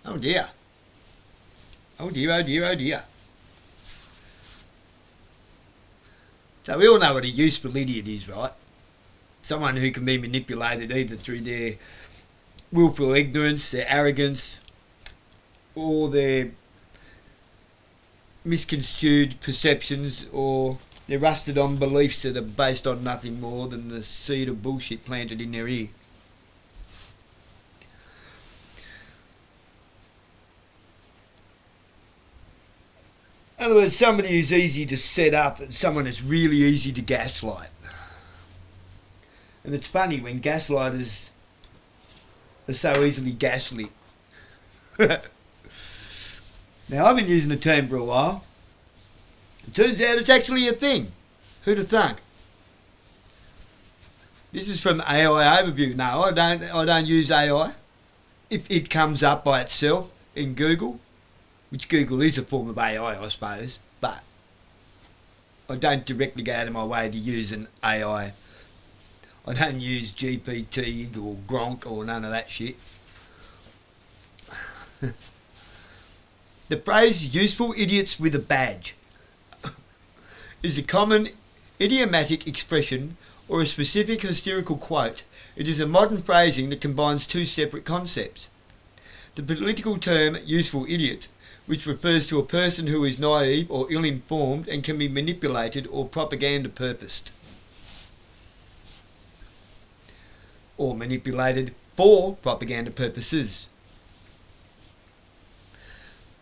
Oh dear. Oh dear, oh dear, oh dear. So we all know what a useful idiot is, right? Someone who can be manipulated either through their willful ignorance, their arrogance, or their misconstrued perceptions, or they're rusted on beliefs that are based on nothing more than the seed of bullshit planted in their ear. In other words, somebody who's easy to set up and someone that's really easy to gaslight. And it's funny when gaslighters are so easily gaslit. Now, I've been using the term for a while. It turns out it's actually a thing. Who'd have thunk? This is from AI Overview. No, I don't use AI. If it comes up by itself in Google, which Google is a form of AI, I suppose, but I don't directly go out of my way to use an AI. I don't use GPT or Gronk or none of that shit. The phrase "useful idiots with a badge" is a common idiomatic expression or a specific hysterical quote. It is a modern phrasing that combines two separate concepts. The political term "useful idiot," which refers to a person who is naive or ill-informed and can be manipulated or propaganda purposed, or manipulated for propaganda purposes.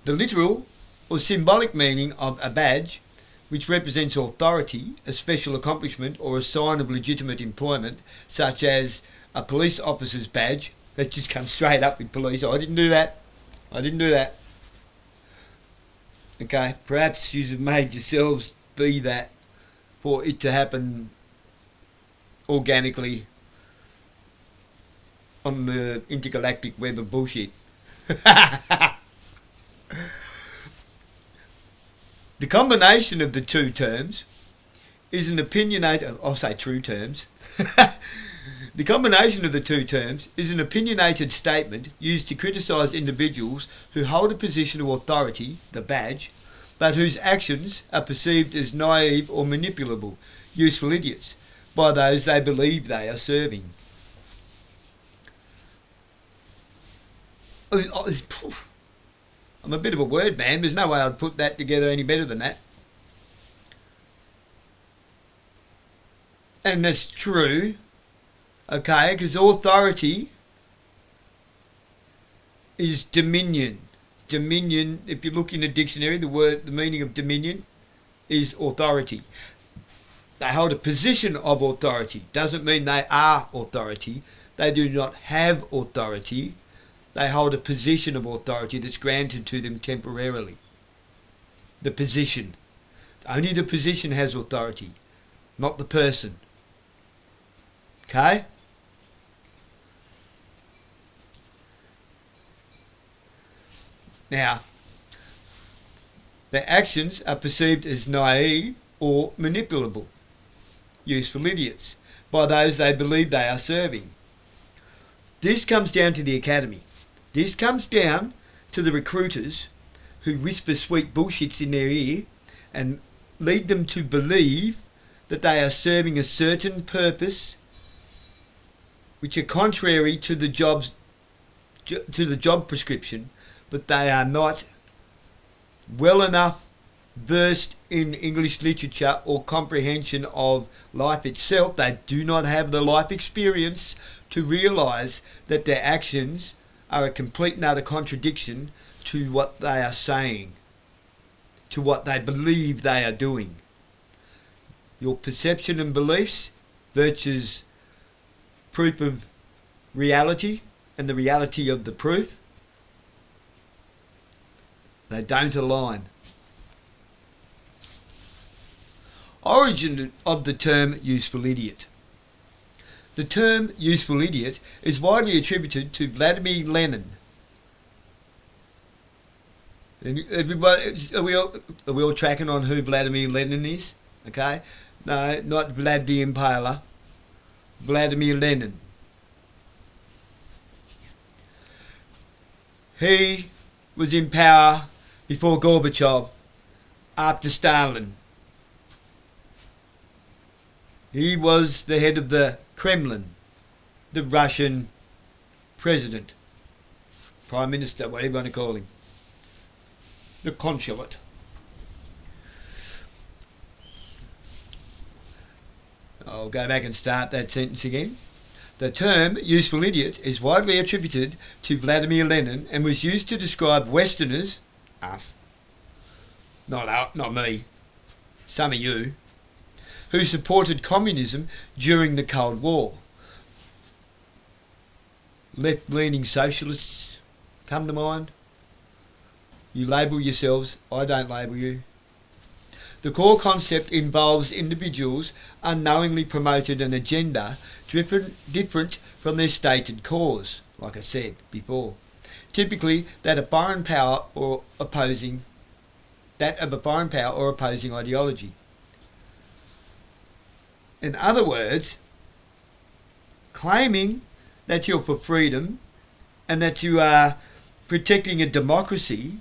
The literal or symbolic meaning of a badge, which represents authority, a special accomplishment, or a sign of legitimate employment, such as a police officer's badge. That just comes straight up with police. I didn't do that. Okay, perhaps you've made yourselves be that for it to happen organically on the intergalactic web of bullshit. The combination of the two terms is an opinionated... I'll say true terms. The combination of the two terms is an opinionated statement used to criticise individuals who hold a position of authority, the badge, but whose actions are perceived as naive or manipulable, useful idiots, by those they believe they are serving. I'm a bit of a word man. There's no way I'd put that together any better than that. And that's true, okay, because authority is dominion. Dominion, if you look in a dictionary, the meaning of dominion is authority. They hold a position of authority. Doesn't mean they are authority. They do not have authority. They hold a position of authority that's granted to them temporarily. The position. Only the position has authority, not the person. Okay? Now, their actions are perceived as naive or manipulable, useful idiots, by those they believe they are serving. This comes down to the academy. This comes down to the recruiters who whisper sweet bullshits in their ear and lead them to believe that they are serving a certain purpose which are contrary to the job prescription, but they are not well enough versed in English literature or comprehension of life itself. They do not have the life experience to realise that their actions are a complete and utter contradiction to what they are saying, to what they believe they are doing. Your perception and beliefs versus proof of reality and the reality of the proof, they don't align. Origin of the term useful idiot. The term useful idiot is widely attributed to Vladimir Lenin. Everybody, are we all tracking on who Vladimir Lenin is? Okay? No, not Vlad the Impaler. Vladimir Lenin. He was in power before Gorbachev, after Stalin. He was the head of the Kremlin, the Russian president, prime minister, whatever you want to call him, the consulate. I'll go back and start that sentence again. The term useful idiot is widely attributed to Vladimir Lenin and was used to describe Westerners, us, not me, some of you, who supported communism during the Cold War. Left-leaning socialists come to mind. You label yourselves, I don't label you. The core concept involves individuals unknowingly promoted an agenda different from their stated cause, like I said before. Typically that of a foreign power or opposing ideology. In other words, claiming that you're for freedom and that you are protecting a democracy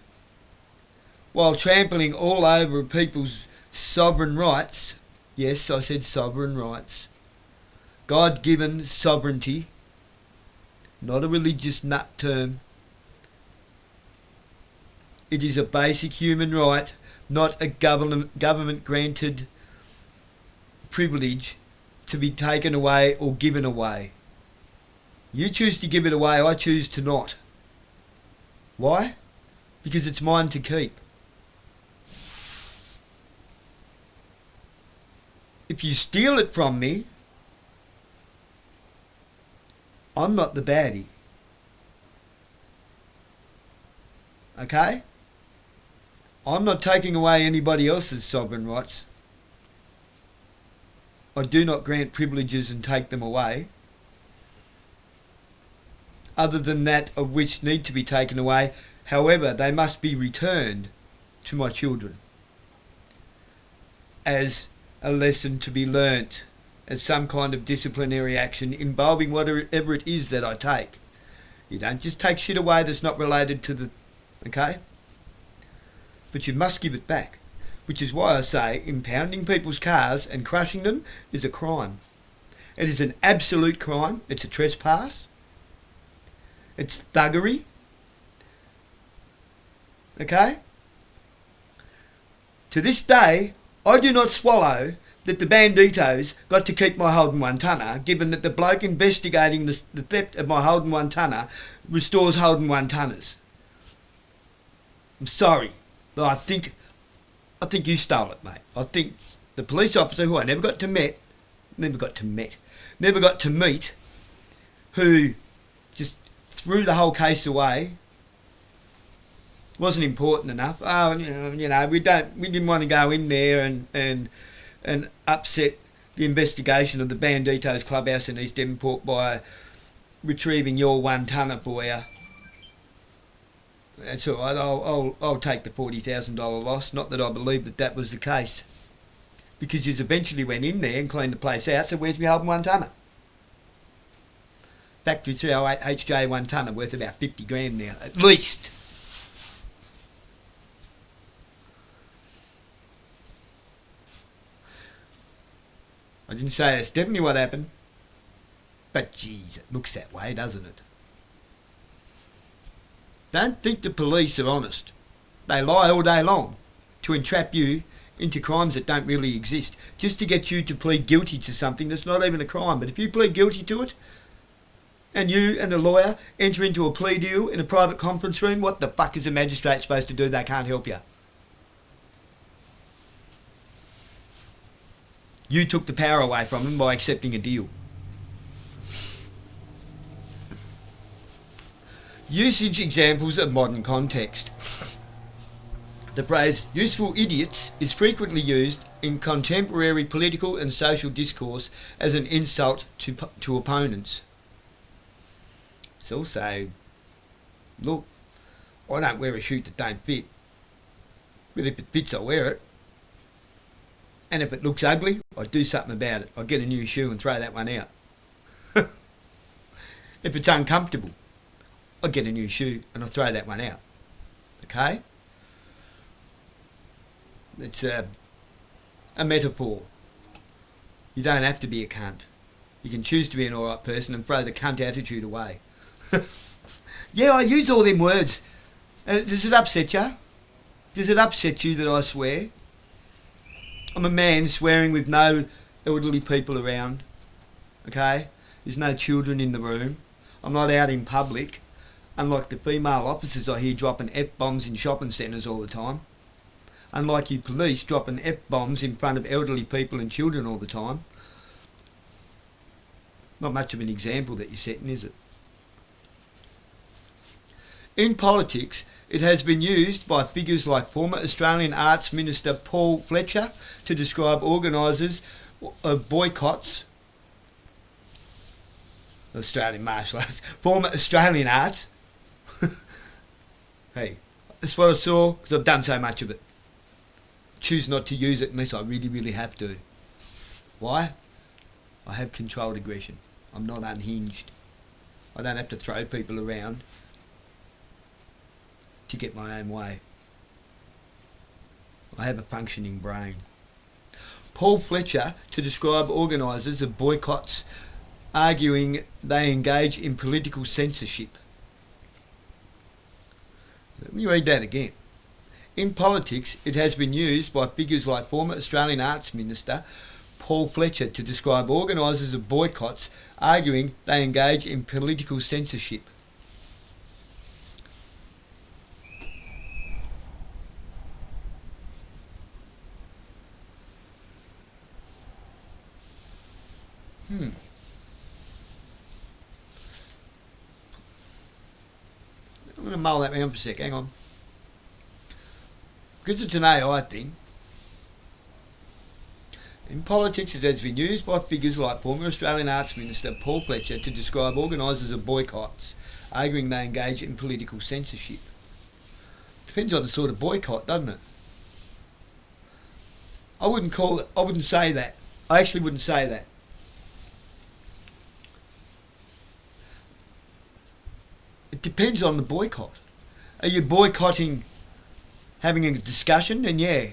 while trampling all over people's sovereign rights. Yes, I said sovereign rights. God-given sovereignty, not a religious nut term. It is a basic human right, not a government-granted privilege to be taken away or given away. You choose to give it away, I choose to not. Why? Because it's mine to keep. If you steal it from me, I'm not the baddie. Okay? I'm not taking away anybody else's sovereign rights. I do not grant privileges and take them away, other than that of which need to be taken away. However, they must be returned to my children as a lesson to be learnt, as some kind of disciplinary action involving whatever it is that I take. You don't just take shit away that's not related to the... Okay? But you must give it back. Which is why I say impounding people's cars and crushing them is a crime. It is an absolute crime. It's a trespass. It's thuggery. Okay? To this day, I do not swallow that the banditos got to keep my Holden 1 tonner, given that the bloke investigating the theft of my Holden 1 tonner restores Holden 1 tonners. I'm sorry, but I think you stole it, mate. I think the police officer who I never got to meet, who just threw the whole case away, wasn't important enough. Oh, you know, we didn't want to go in there and upset the investigation of the Banditos clubhouse in East Devonport by retrieving your 1 tonner for you. That's all right. I'll take the $40,000 loss. Not that I believe that was the case, because you eventually went in there and cleaned the place out. So where's my Holden 1 tonner? Factory 308 HJ 1 tonner worth about 50 grand now, at least. I didn't say that's definitely what happened, but geez, it looks that way, doesn't it? Don't think the police are honest. They lie all day long to entrap you into crimes that don't really exist, just to get you to plead guilty to something that's not even a crime. But if you plead guilty to it, and you and a lawyer enter into a plea deal in a private conference room, what the fuck is a magistrate supposed to do? They can't help you. You took the power away from them by accepting a deal. Usage examples of modern context. The phrase useful idiots is frequently used in contemporary political and social discourse as an insult to opponents. It's also, look, I don't wear a shoe that don't fit, but if it fits I'll wear it. And if it looks ugly, I do something about it. I get a new shoe and throw that one out. If it's uncomfortable, I get a new shoe and I throw that one out. Okay? It's a metaphor. You don't have to be a cunt. You can choose to be an alright person and throw the cunt attitude away. Yeah, I use all them words. Does it upset you? Does it upset you that I swear? I'm a man swearing with no elderly people around. Okay? There's no children in the room. I'm not out in public. Unlike the female officers I hear dropping F-bombs in shopping centres all the time. Unlike you police dropping F-bombs in front of elderly people and children all the time. Not much of an example that you're setting, is it? In politics, it has been used by figures like former Australian Arts Minister Paul Fletcher to describe organisers of boycotts. Australian martial arts. Former Australian arts. Hey, that's what I saw because I've done so much of it. Choose not to use it unless I really, really have to. Why? I have controlled aggression. I'm not unhinged. I don't have to throw people around to get my own way. I have a functioning brain. Paul Fletcher to describe organisers of boycotts, arguing they engage in political censorship. Let me read that again. In politics, it has been used by figures like former Australian Arts Minister Paul Fletcher to describe organisers of boycotts, arguing they engage in political censorship. I'm going to mull that around for a sec, hang on. Because it's an AI thing. In politics, it has been used by figures like former Australian Arts Minister Paul Fletcher to describe organisers of boycotts, arguing they engage in political censorship. Depends on the sort of boycott, doesn't it? I wouldn't say that. I actually wouldn't say that. It depends on the boycott. Are you boycotting having a discussion? Then yeah,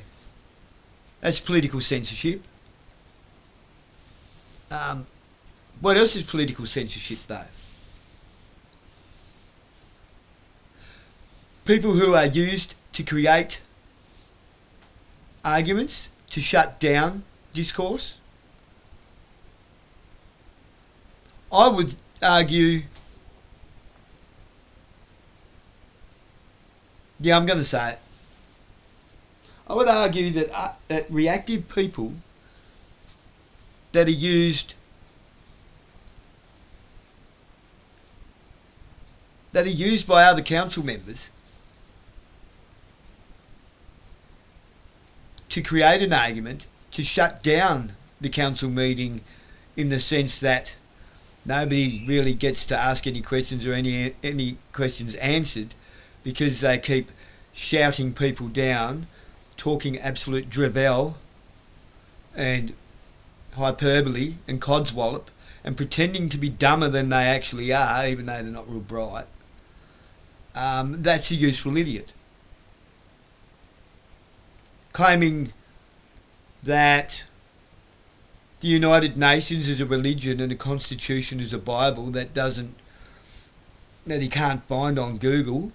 that's political censorship. What else is political censorship though? People who are used to create arguments, to shut down discourse. I would argue, yeah, I'm going to say it. I would argue that reactive people that are used by other council members to create an argument to shut down the council meeting, in the sense that nobody really gets to ask any questions or any questions answered, because they keep shouting people down, talking absolute drivel and hyperbole and codswallop, and pretending to be dumber than they actually are, even though they're not real bright. That's a useful idiot. Claiming that the United Nations is a religion and the Constitution is a Bible that he can't find on Google.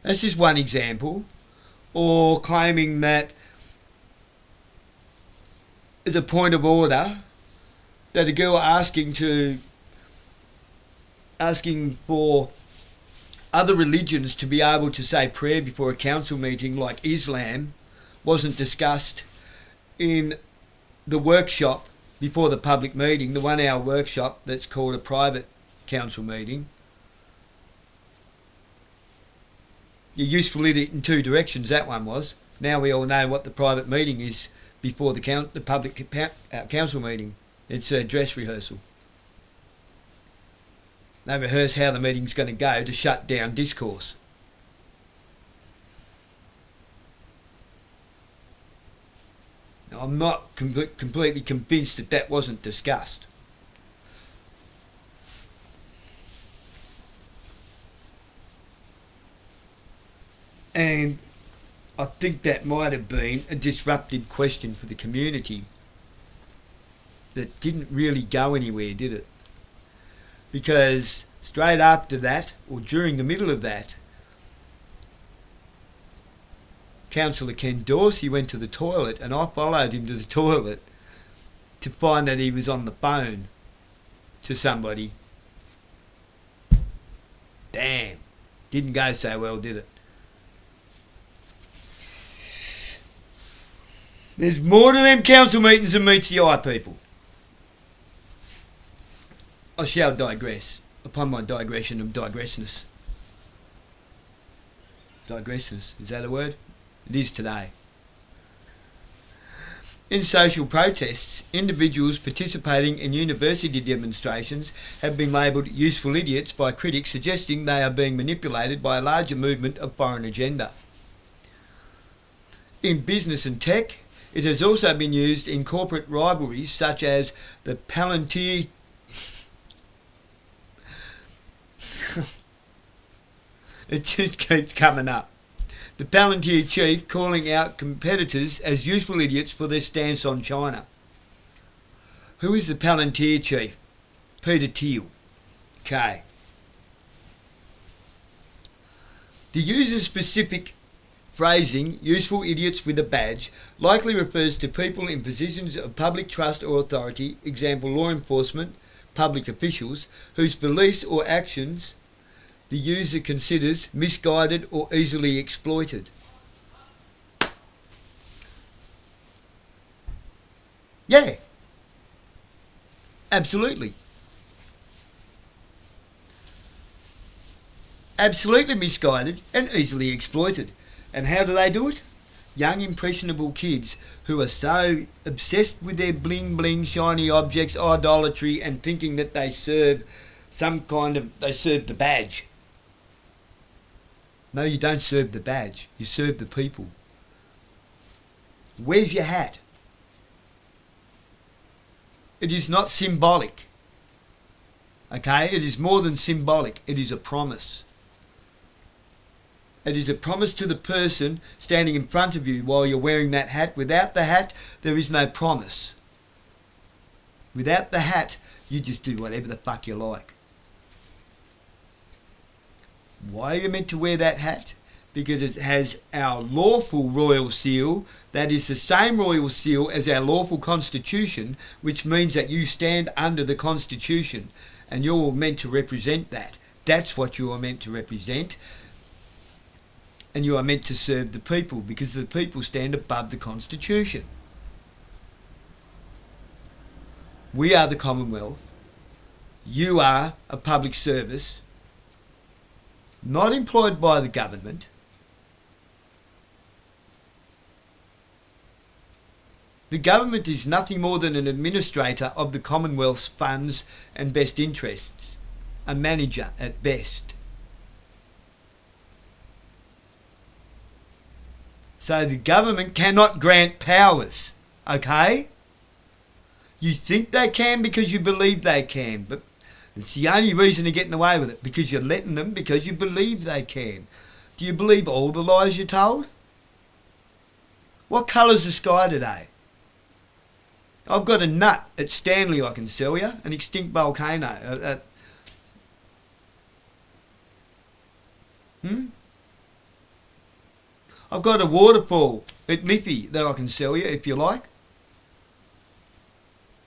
That's just one example. Or claiming that as a point of order, that a girl asking for other religions to be able to say prayer before a council meeting like Islam wasn't discussed in the workshop before the public meeting, the 1 hour workshop that's called a private council meeting. You're useful in it in two directions, that one was. Now we all know what the private meeting is before the public council meeting. It's a dress rehearsal. They rehearse how the meeting's going to go to shut down discourse. Now, I'm not completely convinced that wasn't discussed. And I think that might have been a disruptive question for the community that didn't really go anywhere, did it? Because straight after that, or during the middle of that, Councillor Ken Dorsey went to the toilet, and I followed him to the toilet to find that he was on the phone to somebody. Damn, didn't go so well, did it? There's more to them council meetings than meets the eye, people. I shall digress upon my digression of digressness. Digressness, is that a word? It is today. In social protests, individuals participating in university demonstrations have been labelled useful idiots by critics, suggesting they are being manipulated by a larger movement of foreign agenda. In business and tech, it has also been used in corporate rivalries such as the Palantir it just keeps coming up. The Palantir chief calling out competitors as useful idiots for their stance on China. Who is the Palantir chief? Peter Thiel. Okay. The user-specific phrasing, useful idiots with a badge, likely refers to people in positions of public trust or authority, example law enforcement, public officials, whose beliefs or actions the user considers misguided or easily exploited. Yeah, absolutely. Absolutely misguided and easily exploited. And how do they do it? Young impressionable kids who are so obsessed with their bling bling shiny objects, idolatry, and thinking that they serve they serve the badge. No, you don't serve the badge. You serve the people. Where's your hat? It is not symbolic. Okay? It is more than symbolic. It is a promise. It is a promise to the person standing in front of you while you're wearing that hat. Without the hat, there is no promise. Without the hat, you just do whatever the fuck you like. Why are you meant to wear that hat? Because it has our lawful royal seal, that is the same royal seal as our lawful constitution, which means that you stand under the constitution and you're meant to represent that. That's what you are meant to represent. And you are meant to serve the people because the people stand above the constitution. We are the Commonwealth. You are a public service, not employed by the government. The government is nothing more than an administrator of the Commonwealth's funds and best interests, a manager at best. So the government cannot grant powers, okay? You think they can because you believe they can, but it's the only reason they're getting away with it, because you're letting them, because you believe they can. Do you believe all the lies you're told? What colour's the sky today? I've got a nut at Stanley I can sell you, an extinct volcano. I've got a waterfall at Liffey that I can sell you if you like.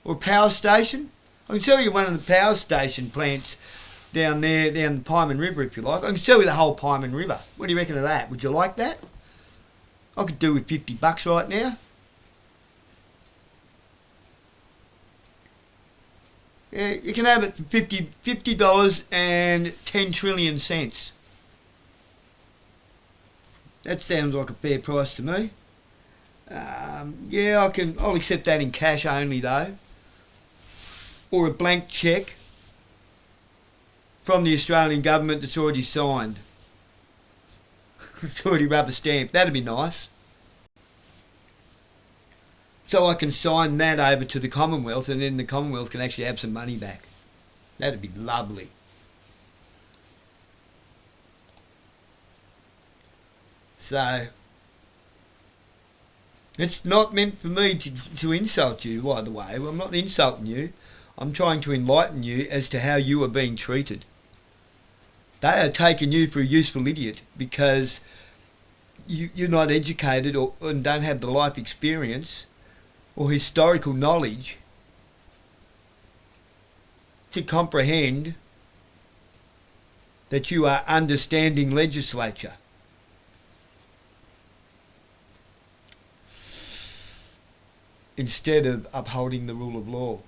Or a power station. I can sell you one of the power station plants down there, down the Pyman River if you like. I can sell you the whole Pyman River. What do you reckon of that? Would you like that? I could do with $50 right now. Yeah, you can have it for $50 and 10 trillion cents. That sounds like a fair price to me. Yeah, I'll accept that in cash only though. Or a blank cheque from the Australian government that's already signed. It's already rubber stamped. That'd be nice. So I can sign that over to the Commonwealth and then the Commonwealth can actually have some money back. That'd be lovely. So, it's not meant for me to insult you, by the way. I'm not insulting you. I'm trying to enlighten you as to how you are being treated. They are taking you for a useful idiot because you're not educated and don't have the life experience or historical knowledge to comprehend that you are understanding legislature. Instead of upholding the rule of law.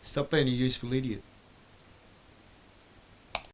Stop being a useful idiot.